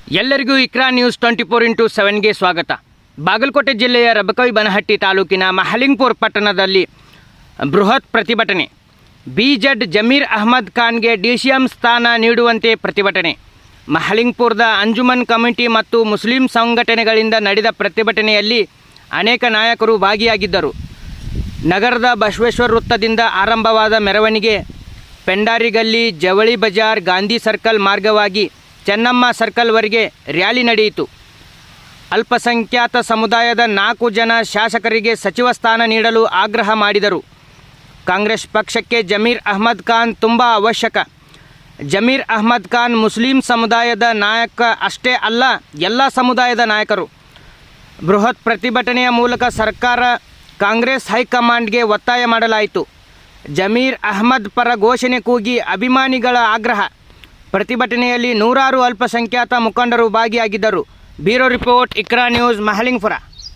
ಎಲ್ಲರಿಗೂ ಇಕ್ರಾ ನ್ಯೂಸ್ 24x7ಗೆ ಸ್ವಾಗತ. ಬಾಗಲಕೋಟೆ ಜಿಲ್ಲೆಯ ರಬಕವಿ-ಬನಹಟ್ಟಿ ತಾಲೂಕಿನ ಮಹಲಿಂಗಪುರ ಪಟ್ಟಣದಲ್ಲಿ ಬೃಹತ್ ಪ್ರತಿಭಟನೆ. BZ ಜಮೀರ್ ಅಹ್ಮದ್ ಖಾನ್ಗೆ DCM ಸ್ಥಾನ ನೀಡುವಂತೆ ಪ್ರತಿಭಟನೆ. ಮಹಲಿಂಗಪುರದ ಅಂಜುಮನ್ ಕಮಿಟಿ ಮತ್ತು ಮುಸ್ಲಿಂ ಸಂಘಟನೆಗಳಿಂದ ನಡೆದ ಪ್ರತಿಭಟನೆಯಲ್ಲಿ ಅನೇಕ ನಾಯಕರು ಭಾಗಿಯಾಗಿದ್ದರು. ನಗರದ ಬಸವೇಶ್ವರ ವೃತ್ತದಿಂದ ಆರಂಭವಾದ ಮೆರವಣಿಗೆ ಪೆಂಡಾರಿಗಲ್ಲಿ, ಜವಳಿ ಬಜಾರ್, ಗಾಂಧಿ ಸರ್ಕಲ್ ಮಾರ್ಗವಾಗಿ ಚೆನ್ನಮ್ಮ ಸರ್ಕಲ್ವರೆಗೆ ರ್ಯಾಲಿ ನಡೆಯಿತು. ಅಲ್ಪಸಂಖ್ಯಾತ ಸಮುದಾಯದ 4 ಜನ ಶಾಸಕರಿಗೆ ಸಚಿವ ಸ್ಥಾನ ನೀಡಲು ಆಗ್ರಹ ಮಾಡಿದರು. ಕಾಂಗ್ರೆಸ್ ಪಕ್ಷಕ್ಕೆ ಜಮೀರ್ ಅಹ್ಮದ್ ಖಾನ್ ತುಂಬ ಅವಶ್ಯಕ. ಜಮೀರ್ ಅಹ್ಮದ್ ಖಾನ್ ಮುಸ್ಲಿಂ ಸಮುದಾಯದ ನಾಯಕ ಅಷ್ಟೇ ಅಲ್ಲ, ಎಲ್ಲ ಸಮುದಾಯದ ನಾಯಕರು. ಬೃಹತ್ ಪ್ರತಿಭಟನೆಯ ಮೂಲಕ ಸರ್ಕಾರ ಕಾಂಗ್ರೆಸ್ ಹೈಕಮಾಂಡ್ಗೆ ಒತ್ತಾಯ ಮಾಡಲಾಯಿತು. ಜಮೀರ್ ಅಹ್ಮದ್ ಪರ ಘೋಷಣೆ ಕೂಗಿ ಅಭಿಮಾನಿಗಳ ಆಗ್ರಹ. ಪ್ರತಿಭಟನೆಯಲ್ಲಿ ನೂರಾರು ಅಲ್ಪಸಂಖ್ಯಾತ ಮುಖಂಡರು ಭಾಗಿಯಾಗಿದ್ದರು. Bureau report, Iqra news, Mahalingapura.